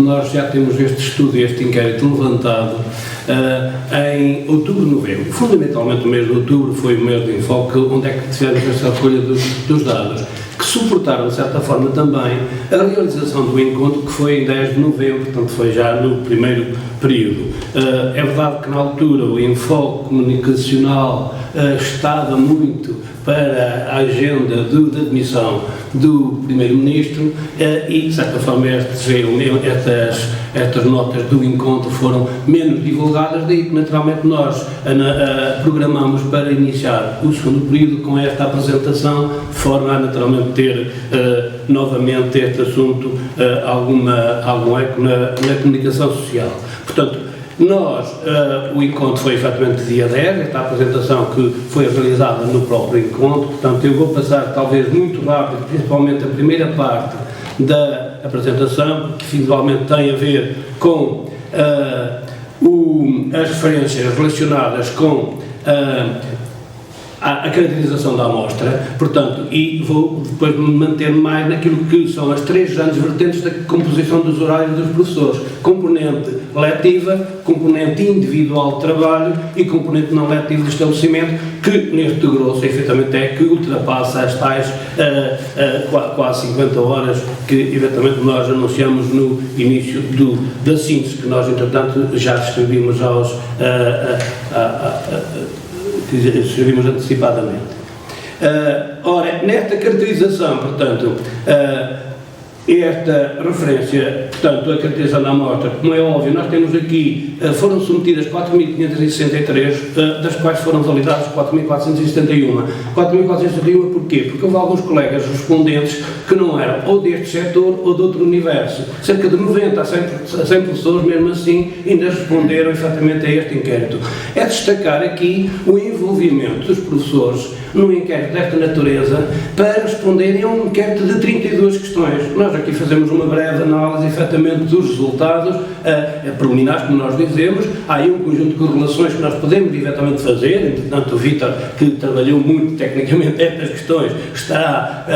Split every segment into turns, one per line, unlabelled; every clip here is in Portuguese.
Nós já temos este estudo, este inquérito levantado em outubro, novembro. Fundamentalmente o mês de outubro foi o mês de enfoque, onde é que tivemos essa recolha dos dados, que suportaram, de certa forma, também a realização do encontro, que foi em 10 de novembro, portanto foi já no primeiro período. É verdade que na altura o enfoque comunicacional estava muito para a agenda de admissão do Primeiro-Ministro e, de certa forma, estas notas do encontro foram menos divulgadas, daí que naturalmente nós programamos para iniciar o segundo período com esta apresentação, de forma a naturalmente ter novamente este assunto algum eco na comunicação social. Portanto, o encontro foi efetivamente dia 10, esta apresentação que foi realizada no próprio encontro, portanto eu vou passar talvez muito rápido, principalmente a primeira parte da apresentação, que finalmente tem a ver com as referências relacionadas com a caracterização da amostra, portanto, e vou depois me manter mais naquilo que são as três grandes vertentes da composição dos horários dos professores: componente letiva, componente individual de trabalho e componente não letivo de estabelecimento, que neste grosso, efetivamente, é que ultrapassa as tais quase 50 horas que, eventualmente, nós anunciamos no início da síntese, que nós, entretanto, já distribuímos escrevimos antecipadamente. Ora, nesta caracterização, portanto, esta referência, portanto, a caracterização da amostra, como é óbvio, nós temos aqui, foram submetidas 4.563, das quais foram validadas 4.471. 4.471 porquê? Porque houve alguns colegas respondentes que não eram ou deste setor ou de outro universo. Cerca de 90 a 100 professores, mesmo assim, ainda responderam efetivamente a este inquérito. É destacar aqui o envolvimento dos professores num inquérito desta natureza para responderem a um inquérito de 32 questões. Nós aqui fazemos uma breve análise, efetivamente, dos resultados preliminares, como nós dizemos. Há aí um conjunto de correlações que nós podemos, eventualmente, fazer. Entretanto, o Vítor, que trabalhou muito tecnicamente estas questões, está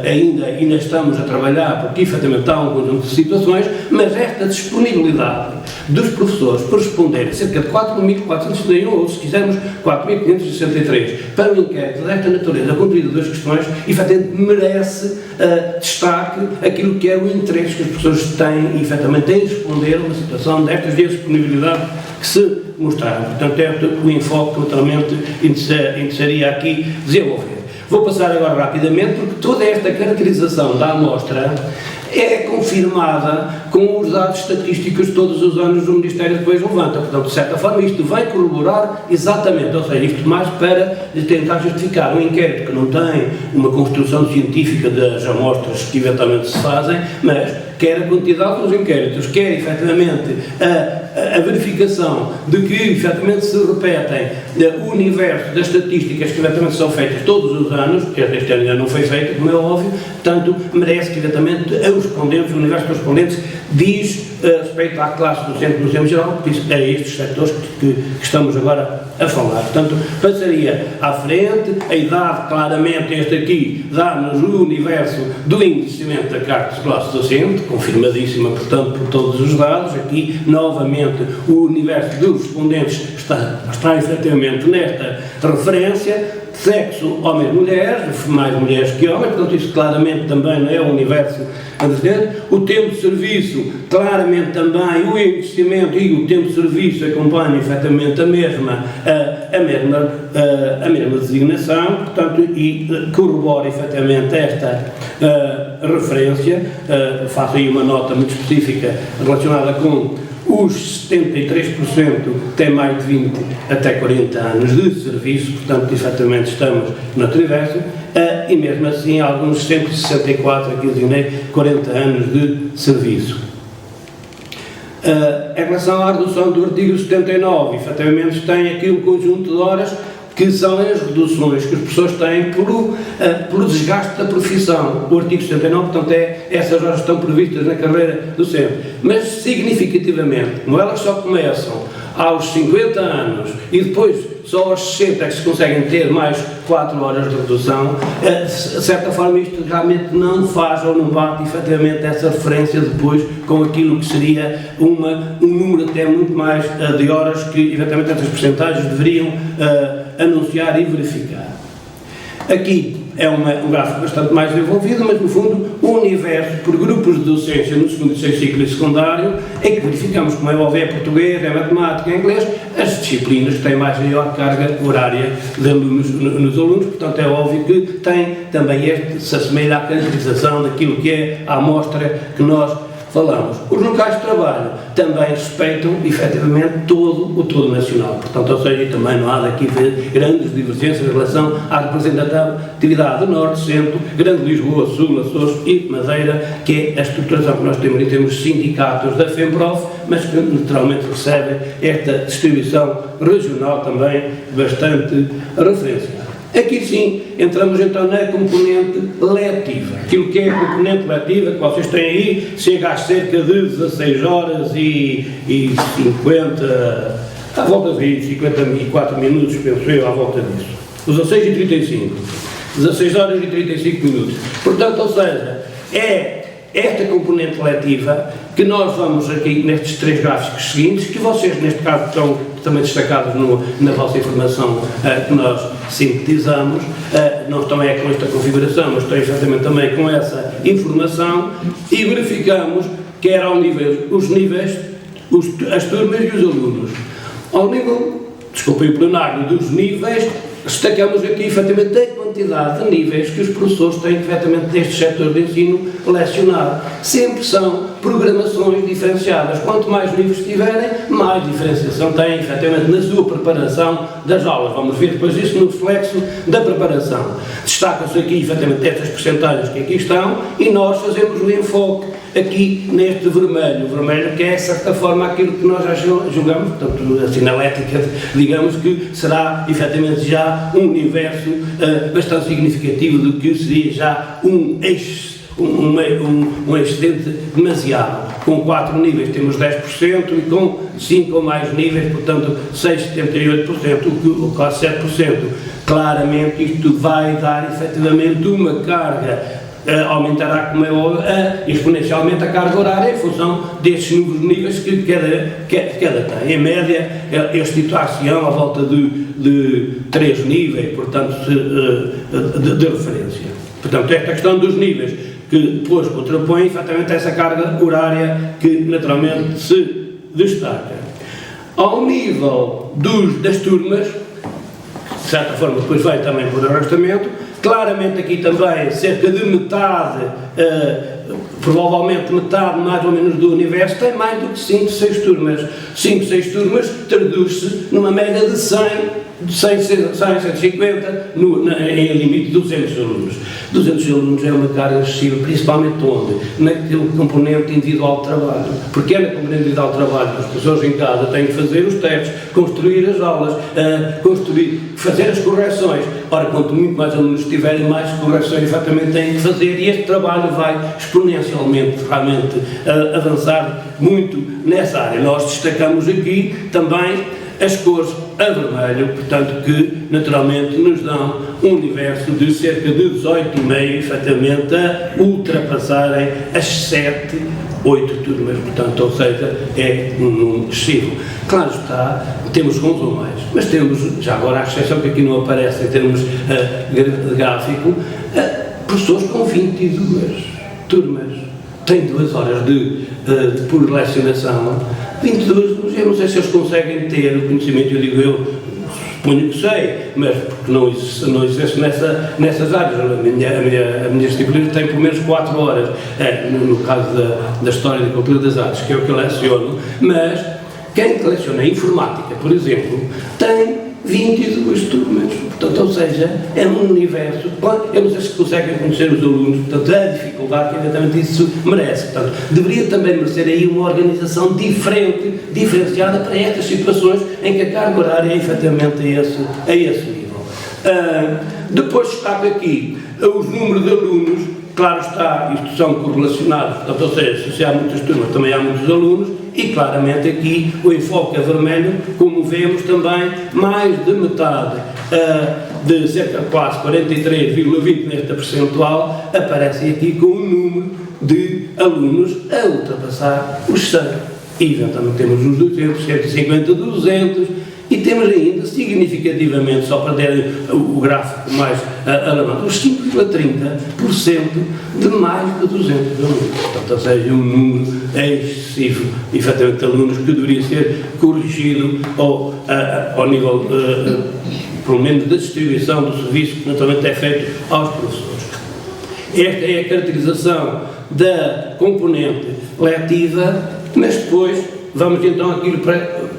ainda estamos a trabalhar, porque, efetivamente, há um conjunto de situações, mas esta disponibilidade dos professores por responderem cerca de 4.471, ou, se quisermos, 4.563, para um inquérito desta natureza, com 32 questões, efetivamente merece destaque aquilo que é o interesse que as pessoas têm, efetivamente, em responder a uma situação destas de disponibilidade que se mostraram. Portanto, é o enfoque que, naturalmente, interessaria aqui desenvolver. Vou passar agora rapidamente, porque toda esta caracterização da amostra é confirmada com os dados estatísticos que todos os anos o Ministério depois levanta. Portanto, de certa forma, isto vai corroborar exatamente, ou seja, isto mais para tentar justificar um inquérito que não tem uma construção científica das amostras que eventualmente se fazem, mas quer a quantidade dos inquéritos, quer efetivamente a verificação de que efetivamente se repetem o universo das estatísticas que efetivamente são feitas todos os anos, que este ano ainda não foi feito, como é óbvio, portanto merece que efetivamente o universo dos respondentes diz respeito à classe docente no seu geral, porque isso é estes setores que estamos agora a falar. Portanto, passaria à frente, a idade, claramente, este aqui dá-nos o universo do envelhecimento da carta de classe docente, confirmadíssima, portanto, por todos os dados. Aqui, novamente, o universo dos respondentes está efetivamente nesta referência. Sexo, homens e mulheres, mais mulheres que homens, portanto isso claramente também não é o universo antecedente. O tempo de serviço, claramente também o envelhecimento e o tempo de serviço acompanham efetivamente a mesma designação, portanto, e corrobora efetivamente esta referência. Faço aí uma nota muito específica relacionada com os 73% têm mais de 20 até 40 anos de serviço, portanto, efetivamente estamos no outro universo, e mesmo assim alguns 164, aqui designei, 40 anos de serviço. Em relação à redução do artigo 79, efetivamente tem aqui um conjunto de horas que são as reduções que as pessoas têm pelo desgaste da profissão. O artigo 79, portanto, essas horas estão previstas na carreira docente. Mas, significativamente, como elas só começam aos 50 anos e depois só aos 60 é que se conseguem ter mais 4 horas de redução, de certa forma isto realmente não faz ou não bate efetivamente essa referência depois com aquilo que seria um número até muito mais de horas que eventualmente essas percentagens deveriam anunciar e verificar. Aqui é um gráfico bastante mais desenvolvido, mas no fundo o universo por grupos de docência no segundo e sexto ciclo e secundário, em que verificamos, como é óbvio, é português, é matemática, é inglês, as disciplinas que têm maior carga horária de alunos nos alunos, portanto é óbvio que tem também se assemelha à caracterização daquilo que é a amostra que nós falamos. Os locais de trabalho também respeitam, efetivamente, todo nacional. Portanto, ou seja, também não há daqui grandes divergências em relação à representatividade do Norte, Centro, Grande Lisboa, Sul, Açores e Madeira, que é a estruturação que nós temos em termos de sindicatos da FEMPROF, mas que naturalmente recebem esta distribuição regional também bastante referenciada. Aqui sim, entramos então na componente letiva. Aquilo que é a componente letiva, que vocês têm aí, chega a cerca de 16 horas e 50, à volta de 54 minutos, penso eu, à volta disso. 16 e 35. 16 horas e 35 minutos. Portanto, ou seja, é esta componente letiva que nós vamos aqui nestes 3 gráficos seguintes, que vocês neste caso estão também destacados na vossa informação que nós sintetizamos, não estão com esta configuração, mas estão exatamente também com essa informação, e verificamos que era ao nível, os níveis, as turmas e os alunos. Ao nível, desculpem o plenário, dos níveis, destacamos aqui efetivamente a quantidade de níveis que os professores têm efetivamente neste setor de ensino lecionado. Sempre são programações diferenciadas. Quanto mais níveis tiverem, mais diferenciação têm efetivamente na sua preparação das aulas. Vamos ver depois isso no reflexo da preparação. Destaca-se aqui efetivamente estas percentagens que aqui estão e nós fazemos o enfoque aqui neste vermelho. O vermelho que é, de certa forma, aquilo que nós já julgamos, portanto, a sinalética, digamos que será efetivamente já um universo bastante significativo do que seria já um excedente demasiado. Com 4 níveis temos 10% e com 5 ou mais níveis, portanto, 6,78%, o que quase 7%. Claramente isto vai dar efetivamente uma carga, aumentará, como é óbvio, exponencialmente a carga horária em função destes números de níveis que cada tem. Em média, eles situar-se-ão à volta de 3 níveis, portanto, de referência. Portanto, esta questão dos níveis, que depois contrapõe, efetivamente, essa carga horária que, naturalmente, se destaca. Ao nível das turmas, de certa forma, depois vai também por arrastamento, claramente aqui também cerca de metade, provavelmente metade mais ou menos do universo, tem mais do que 5, 6 turmas. 5, 6 turmas traduz-se numa média de 100, 150, em limite de 200 alunos. 200 alunos é uma carga excessiva, principalmente onde? Naquele componente individual de trabalho. Porque é na componente individual de trabalho que as pessoas em casa têm que fazer os testes, construir as aulas, fazer as correções. Ora, quanto muito mais alunos tiverem, mais correções exatamente têm que fazer, e este trabalho vai exponencialmente, realmente, avançar muito nessa área. Nós destacamos aqui também as cores a vermelho, portanto, que naturalmente nos dão um universo de cerca de 18,5, efetivamente, a ultrapassarem as 7, 8 turmas, portanto, ou seja, é um número excessivo. Claro está, temos com ou mais, mas temos, já agora a exceção que aqui não aparece em termos de gráfico, professores com 22 turmas, têm 2 horas por lecionação, 22, eu não sei se eles conseguem ter o conhecimento, eu digo eu, suponho que sei, mas porque não existe nessas áreas. A minha disciplina tem pelo menos 4 horas, no caso da História e da Cultura das Artes, que é o que eu leciono, mas quem leciona informática, por exemplo, tem 22 turmas, portanto, ou seja, é um universo, eu não sei se conseguem conhecer os alunos, portanto, a dificuldade que evidentemente isso merece, portanto, deveria também merecer aí uma organização diferenciada para estas situações em que a carga horária é efetivamente a esse nível. Depois destaco aqui os números de alunos, claro está, isto são correlacionados, portanto, ou seja, se há muitas turmas, também há muitos alunos, e claramente aqui o enfoque é vermelho, como vemos também mais de metade, de cerca de quase 43,20 nesta percentual, aparece aqui com um número de alunos a ultrapassar os 100. E eventualmente temos os 200, 150, 200, e temos ainda, significativamente, só para terem o gráfico mais alarmante, os 5,30% de mais de 200 alunos. Portanto, ou seja, um número excessivo, efetivamente, de alunos que deveria ser corrigido ao nível, pelo menos, da distribuição do serviço que naturalmente é feito aos professores. Esta é a caracterização da componente letiva, mas depois vamos então àquilo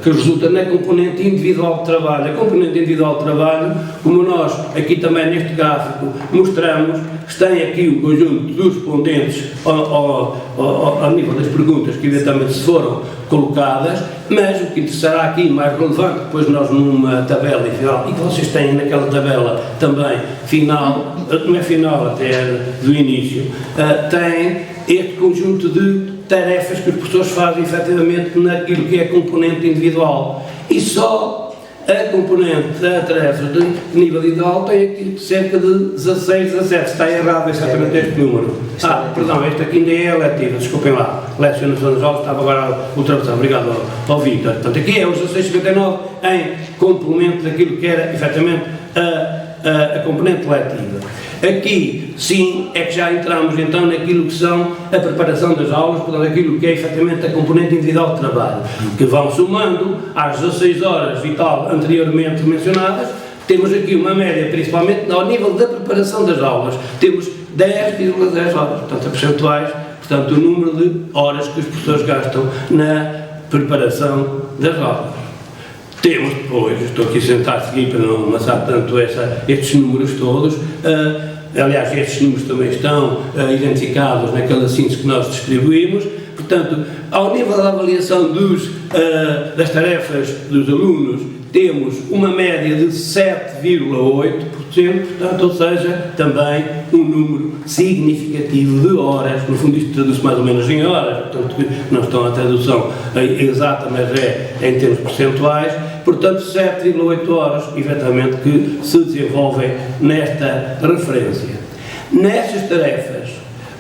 que resulta na componente individual de trabalho. A componente individual de trabalho, como nós aqui também neste gráfico mostramos, tem aqui o conjunto dos respondentes ao nível das perguntas que eventualmente se foram colocadas, mas o que interessará aqui mais relevante, depois nós numa tabela final, e que vocês têm naquela tabela também final, não é final até do início, tem este conjunto de tarefas que os professores fazem efetivamente naquilo que é a componente individual. E só a componente da tarefa de nível individual tem aqui cerca de 16, 17. Está errado exatamente este número. Perdão, este aqui ainda é letiva, desculpem lá. Lecionação das aulas, estava agora ultrapassado. Obrigado ao Vítor. Portanto, aqui é os 16,59 em complemento daquilo que era efetivamente a componente letiva. Aqui, sim, é que já entramos então naquilo que são a preparação das aulas, portanto, aquilo que é efetivamente a componente individual de trabalho, que vão somando às 16 horas vital anteriormente mencionadas. Temos aqui uma média, principalmente ao nível da preparação das aulas, temos 10,10 horas, portanto, percentuais, portanto, o número de horas que os professores gastam na preparação das aulas. Temos depois, estou aqui sentado aqui para não amassar tanto estes números todos, aliás, estes números também estão identificados naquela síntese que nós distribuímos. Portanto, ao nível da avaliação das tarefas dos alunos, temos uma média de 7,8%, portanto, ou seja, também um número significativo de horas, no fundo isto traduz mais ou menos em horas, portanto, não estão a tradução exata, mas é em termos percentuais, portanto, 7,8 horas, eventualmente, que se desenvolvem nesta referência. Nestas tarefas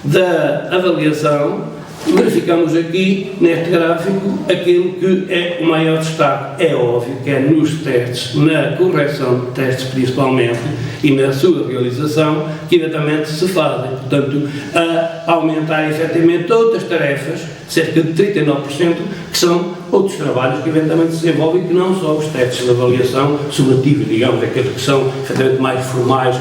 da avaliação, verificamos aqui, neste gráfico, aquilo que é o maior destaque. É óbvio que é nos testes, na correção de testes principalmente, e na sua realização, que eventualmente se fazem. Portanto, a aumentar efetivamente outras tarefas, cerca de 39%, que são outros trabalhos que eventualmente se desenvolvem, que não só os testes de avaliação summativos, digamos, aqueles que são efetivamente mais formais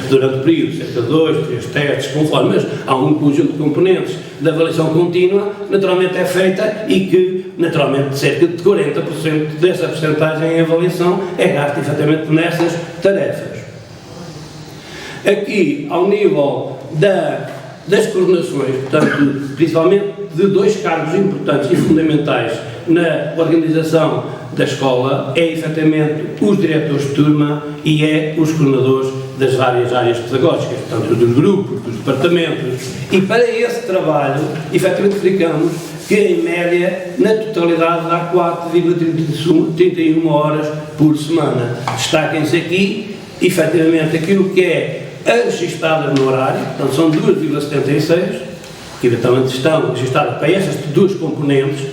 durante o período, cerca de 2, 3 testes, conforme, mas há um conjunto de componentes de avaliação contínua, naturalmente é feita e que, naturalmente, cerca de 40% dessa percentagem em avaliação é gasta efetivamente nessas tarefas. Aqui, ao nível das coordenações, portanto, principalmente de dois cargos importantes e fundamentais na organização da escola, é efetivamente os diretores de turma e é os coordenadores das várias áreas pedagógicas, portanto, dos grupos, dos departamentos, e para esse trabalho, efetivamente, verificamos que, em média, na totalidade, dá 4,31 horas por semana. Destaquem-se aqui, efetivamente, aquilo que é as registadas no horário, portanto, são 2,76, que eventualmente estão registadas para estas duas componentes,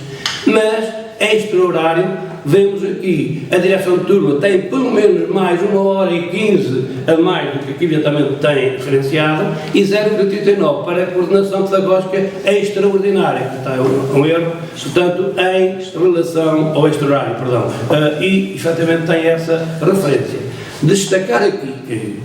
mas, extra-horário, vemos aqui, a direção de turma tem pelo menos mais 1h15 a mais do que aqui eventualmente tem referenciado, e 0,39 para a coordenação pedagógica extraordinária, que está um erro, portanto, em relação ao extra-horário, perdão, e, efetivamente, tem essa referência. Destacar aqui que,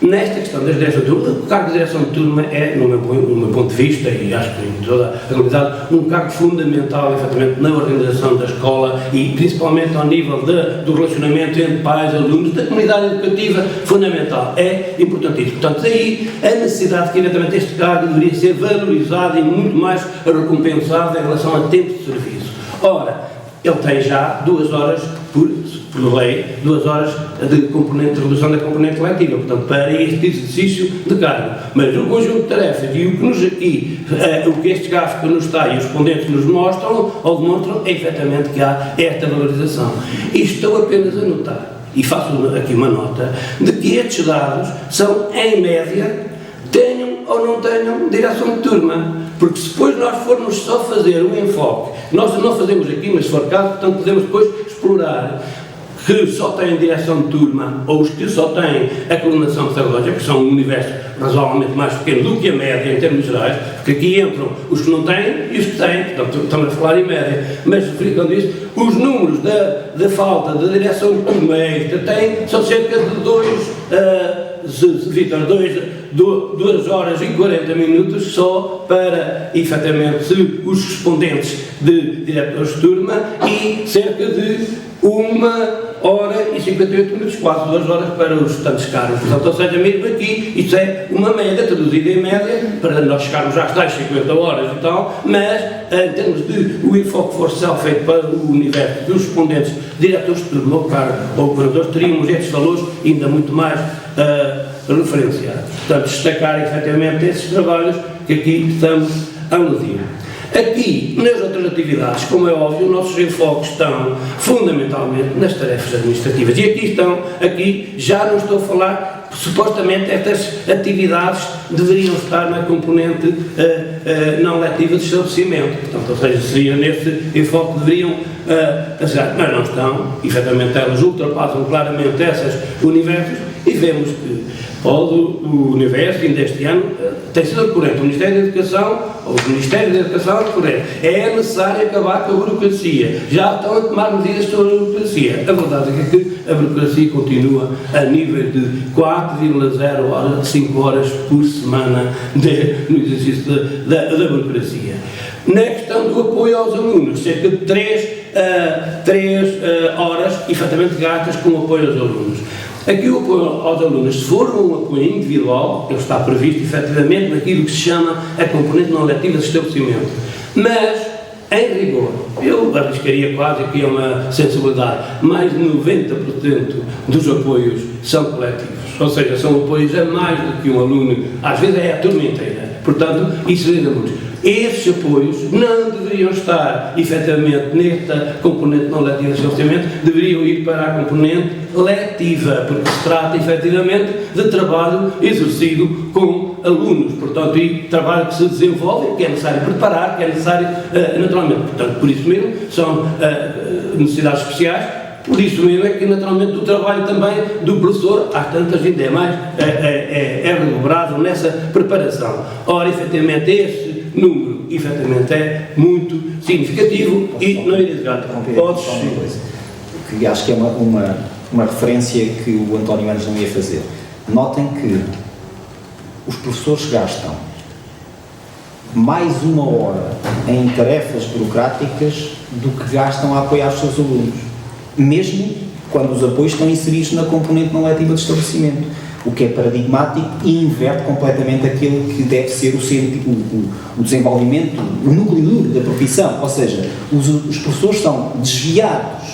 nesta questão das direções de turma, o cargo de direção de turma é, no meu ponto de vista, e acho que em toda a realidade, um cargo fundamental, efetivamente, na organização da escola e principalmente ao nível do relacionamento entre pais, alunos, da comunidade educativa, fundamental. É importantíssimo. Portanto, daí a necessidade que, evidentemente, este cargo deveria ser valorizado e muito mais recompensado em relação a tempo de serviço. Ora, ele tem já 2 horas por por lei, 2 horas de redução da componente letiva, portanto, para este exercício de cargo. Mas o conjunto de tarefas e o que este gráfico nos está e os respondentes nos mostram ou demonstram é efetivamente que há esta valorização. E estou apenas a notar, e faço aqui uma nota, de que estes dados são, em média, tenham ou não tenham direção de turma. Porque se depois nós formos só fazer um enfoque, nós não fazemos aqui, mas se for caso, portanto podemos depois explorar que só têm direção de turma ou os que só têm a coordenação pedagógica, que são um universo razoavelmente mais pequeno do que a média em termos gerais, porque aqui entram os que não têm e os que têm, portanto estamos a falar em média, mas verificando isso, os números da falta de direção de turma extra têm, são cerca de 2 horas e 40 minutos só para, efetivamente, os respondentes de diretores de turma e cerca de 1 hora e 58 minutos, quase 2 horas para os restantes cargos. Portanto, ou seja, mesmo aqui, isto é uma média, traduzida em média, para nós chegarmos às tais 50 horas e tal, mas em termos de o enfoque for feito para o universo dos respondentes, diretores de turma ou cargo ou operadores, teríamos estes valores ainda muito mais referenciados. Portanto, destacar efetivamente esses trabalhos que aqui estamos a aludir. Aqui, nas outras atividades, como é óbvio, os nossos enfoques estão fundamentalmente nas tarefas administrativas. E aqui já não estou a falar, supostamente estas atividades deveriam estar na componente não letiva de estabelecimento. Portanto, ou seja, seria nesse enfoque que deveriam mas não estão, efetivamente elas ultrapassam claramente esses universos e vemos que o universo, ainda este ano, tem sido recorrente. O Ministério da Educação, ou o Ministério da Educação é recorrente. É necessário acabar com a burocracia. Já estão a tomar medidas sobre a burocracia. A verdade é que a burocracia continua a nível de 4,0 horas, 5 horas por semana no exercício da burocracia. Na questão do apoio aos alunos, cerca de 3 horas, efetivamente, gastas com o apoio aos alunos. Aqui o apoio aos alunos, se for um apoio individual, ele está previsto efetivamente naquilo que se chama a componente não letiva de estabelecimento. Mas, em rigor, eu arriscaria quase aqui uma sensibilidade, mais de 90% dos apoios são coletivos. Ou seja, são apoios a mais do que um aluno, às vezes é a turma inteira. Portanto, isso vem de alunos. Esses apoios não deveriam estar, efetivamente, nesta componente não letiva de estabelecimento, deveriam ir para a componente letiva, porque se trata, efetivamente, de trabalho exercido com alunos, portanto, e trabalho que se desenvolve, que é necessário preparar, que é necessário, naturalmente, portanto, por isso mesmo, são necessidades especiais. Por isso mesmo é que, naturalmente, o trabalho também do professor, às tantas ainda é mais, é redobrado nessa preparação. Ora, efetivamente, esse número, efetivamente, é muito significativo e não é desgaste. Podes...
Que acho que é uma referência que o António Anos não ia fazer. Notem que os professores gastam mais 1 hora em tarefas burocráticas do que gastam a apoiar os seus alunos, mesmo quando os apoios estão inseridos na componente não letiva de estabelecimento, o que é paradigmático e inverte completamente aquilo que deve ser o desenvolvimento, o núcleo duro da profissão, ou seja, os professores são desviados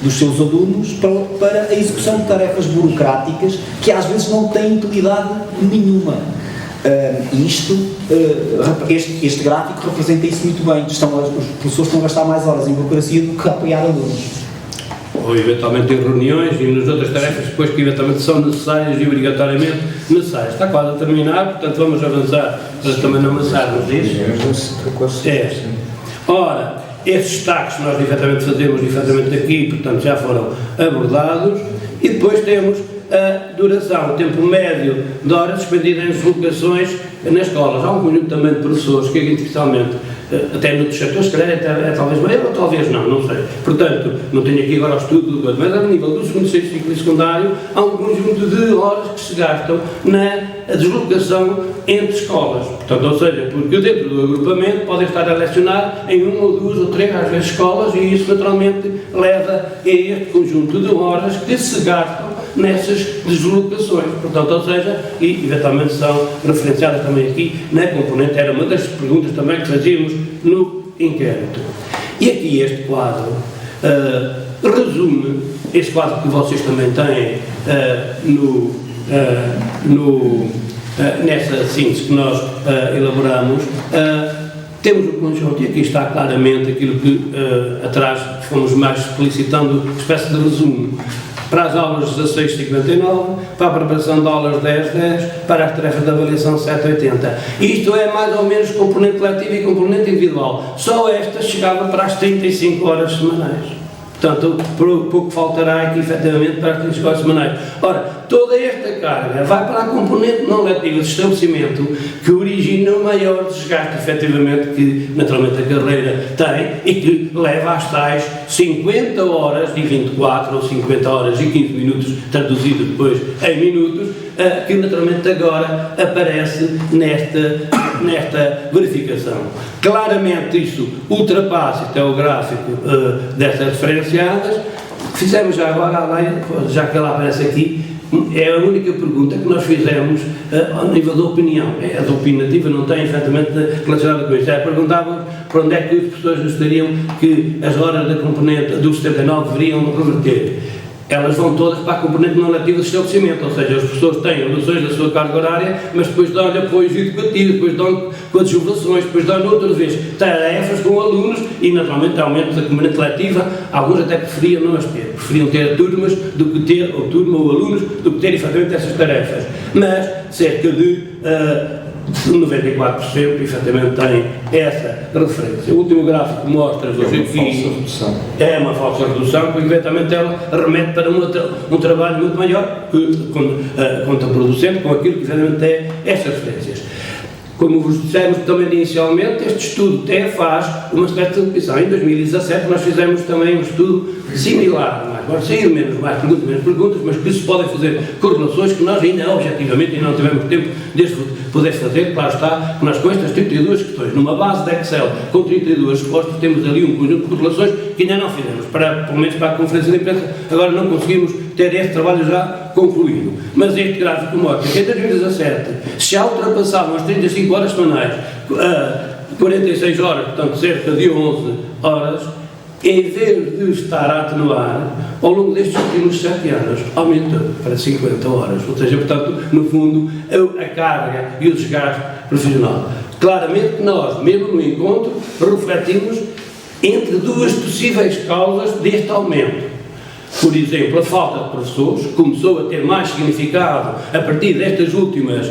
dos seus alunos para a execução de tarefas burocráticas que às vezes não têm utilidade nenhuma. E este gráfico representa isso muito bem. Os professores estão a gastar mais horas em burocracia do que a apoiar alunos.
Ou eventualmente em reuniões e nas outras tarefas depois que eventualmente são necessárias e obrigatoriamente necessárias. Está quase a terminar, portanto vamos avançar para também não avançarmos disso. Ora, esses destaques nós efetivamente fazemos efetivamente aqui, portanto já foram abordados, e depois temos a duração, o tempo médio de horas despendida em deslocações nas escolas. Há um conjunto também de professores que especialmente até noutros setores, se calhar é talvez maior ou talvez não sei. Portanto, não tenho aqui agora o estudo, mas a nível do segundo ciclo secundário, há um conjunto de horas que se gastam na deslocação entre escolas. Portanto, ou seja, porque dentro do agrupamento podem estar a lecionar em 1 ou 2 ou 3, às vezes, escolas, e isso naturalmente leva a este conjunto de horas que se gastam nessas deslocações. Portanto, ou seja, e eventualmente são referenciadas também aqui na componente, era uma das perguntas também que fazíamos no inquérito. E aqui este quadro resume esse quadro que vocês também têm nessa síntese que nós elaboramos. Temos o conjunto, e aqui está claramente aquilo que atrás fomos mais explicitando, espécie de resumo. Para as aulas 16,59, para a preparação de aulas 10,10, para as tarefas de avaliação 7,80. Isto é mais ou menos componente letivo e componente individual. Só esta chegava para as 35 horas semanais. Portanto, pouco faltará aqui, efetivamente, para as 35 horas semanais. Ora, toda esta carga vai para a componente não letiva de estabelecimento, que origina o maior desgaste, efetivamente, que naturalmente a carreira tem e que leva às tais 50 horas e 24 ou 50 horas e 15 minutos, traduzido depois em minutos, que naturalmente agora aparece nesta verificação. Claramente isso ultrapassa, isto é o gráfico destas referenciadas. Fizemos já agora, já que ela aparece aqui, é a única pergunta que nós fizemos ao nível da opinião. A da opinativa não tem efetivamente relacionada com isto. Perguntávamos para onde é que os professores gostariam que as horas da componente do 79 deveriam reverter. Elas vão todas para a componente não letiva de estabelecimento, ou seja, os professores têm reduções da sua carga horária, mas depois dão-lhe apoios educativos, depois dão coadjuvações, depois dão-lhe outra vez tarefas com alunos e, naturalmente, aumento da componente letiva. Alguns até preferiam não as ter, preferiam ter turmas do que ter, ou turma ou alunos, do que ter, efetivamente, essas tarefas. Mas cerca de 94% efetivamente tem essa referência. O último gráfico mostra-vos aqui é uma falsa redução, porque eventualmente ela remete para um trabalho muito maior contraproducente com aquilo que efetivamente é estas referências. Como vos dissemos também inicialmente, este estudo até faz uma espécie de revisão. Em 2017 nós fizemos também um estudo similar, agora saíram menos perguntas, mas que se podem fazer correlações que nós ainda objetivamente não tivemos tempo de poder fazer. Claro está, nós com estas 32 questões, numa base de Excel com 32 respostas, temos ali um conjunto de correlações que ainda não fizemos, pelo menos para a conferência de imprensa, agora não conseguimos ter esse trabalho já concluído. Mas este gráfico mostra que em 2017 se já ultrapassavam as 35 horas semanais, 46 horas, portanto cerca de 11 horas, em vez de estar a atenuar, ao longo destes últimos 7 anos, aumentou para 50 horas. Ou seja, portanto, no fundo, a carga e o desgaste profissional. Claramente que nós, mesmo no encontro, refletimos entre duas possíveis causas deste aumento. Por exemplo, a falta de professores começou a ter mais significado a partir destes últimos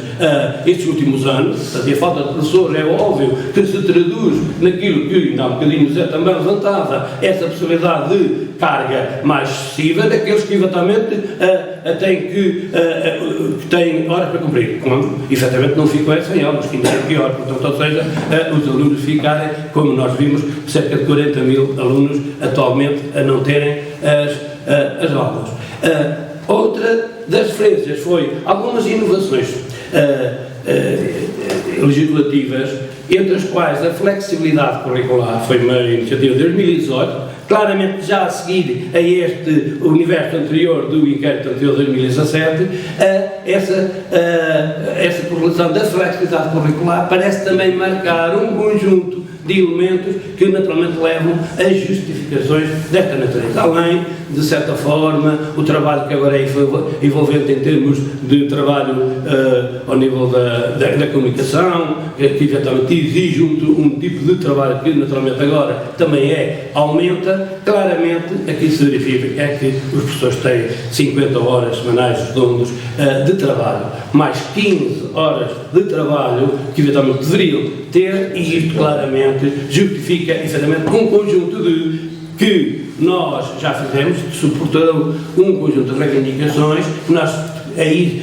anos. Portanto, a falta de professores é óbvio que se traduz naquilo que ainda há um bocadinho José também levantava, essa possibilidade de carga mais excessiva daqueles que eventualmente têm horas para cumprir, quando efetivamente não ficam sem aulas, que ainda é pior. Portanto, ou seja, os alunos ficarem, como nós vimos, cerca de 40 mil alunos atualmente a não terem as aulas. Outra das referências foi algumas inovações legislativas, entre as quais a flexibilidade curricular foi uma iniciativa de 2018, claramente já a seguir a este universo anterior do inquérito anterior de 2017, essa correlação da flexibilidade curricular parece também marcar um conjunto de elementos que naturalmente levam a justificações desta natureza, além, de certa forma, o trabalho que agora é envolvente em termos de trabalho ao nível da comunicação, que eventualmente exige um tipo de trabalho que naturalmente agora também aumenta. Claramente aqui se verifica é que os professores têm 50 horas semanais redondos de trabalho, mais 15 horas de trabalho que eventualmente deveriam ter, e isto claramente justifica efetivamente um conjunto que nós já fizemos, que suportarão um conjunto de reivindicações que nós aí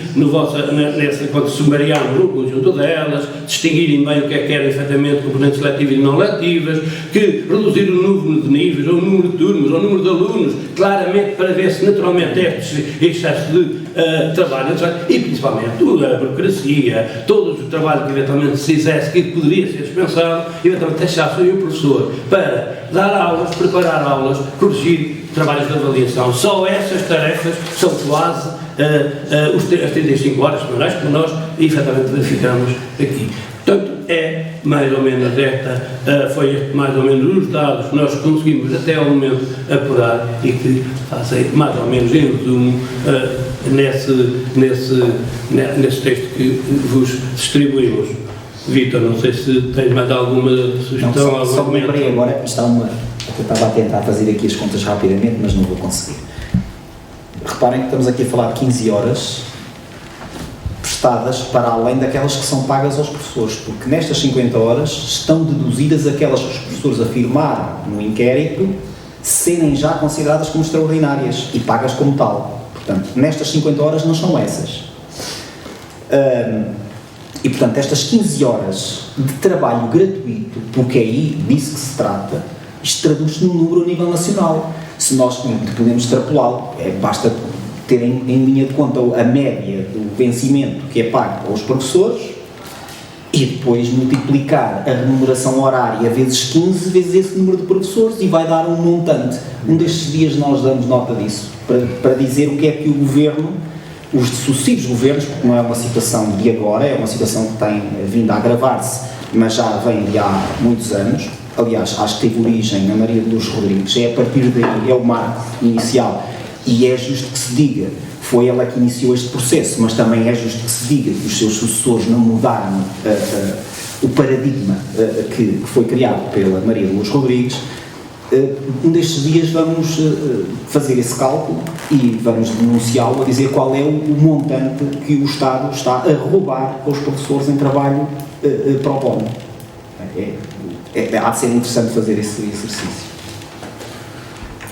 quando sumariamos um conjunto delas, distinguirem bem o que eram efetivamente componentes letivas e não letivas, que reduzir o número de níveis, ou o número de turmas, ou o número de alunos, claramente para ver se naturalmente este excesso de trabalho, e principalmente toda a burocracia, todo o trabalho que eventualmente se fizesse, que poderia ser dispensado, eventualmente deixasse o professor para dar aulas, preparar aulas, corrigir trabalhos de avaliação. Só essas tarefas são quase as 35 horas semanais que nós efetivamente verificamos aqui. Portanto, é mais ou menos foi mais ou menos os dados que nós conseguimos até ao momento apurar e que fazem mais ou menos em resumo nesse texto que vos distribuímos. Vítor, não sei se tens mais alguma sugestão.
Não, só me lembrei agora, isto há uma. Eu estava a tentar fazer aqui as contas rapidamente, mas não vou conseguir. Reparem que estamos aqui a falar de 15 horas prestadas para além daquelas que são pagas aos professores, porque nestas 50 horas estão deduzidas aquelas que os professores afirmaram no inquérito serem já consideradas como extraordinárias e pagas como tal. Portanto, nestas 50 horas não são essas. E, portanto, estas 15 horas de trabalho gratuito, porque aí disso que se trata, isto traduz-se num número a nível nacional. Se nós podemos extrapolá-lo, basta ter em linha de conta a média do vencimento que é pago aos professores e depois multiplicar a remuneração horária vezes 15 vezes esse número de professores e vai dar um montante. Um destes dias nós damos nota disso, para dizer o que é que o Governo, os sucessivos governos, porque não é uma situação de agora, é uma situação que tem vindo a agravar-se, mas já vem de há muitos anos. Aliás, acho que teve origem na Maria de Lourdes Rodrigues, é a partir daí, é o marco inicial, e é justo que se diga, foi ela que iniciou este processo, mas também é justo que se diga que os seus sucessores não mudaram o paradigma que foi criado pela Maria de Lourdes Rodrigues. Um destes dias vamos fazer esse cálculo e vamos denunciá-lo, a dizer qual é o montante que o Estado está a roubar aos professores em trabalho pro bono. Há de ser interessante fazer esse exercício.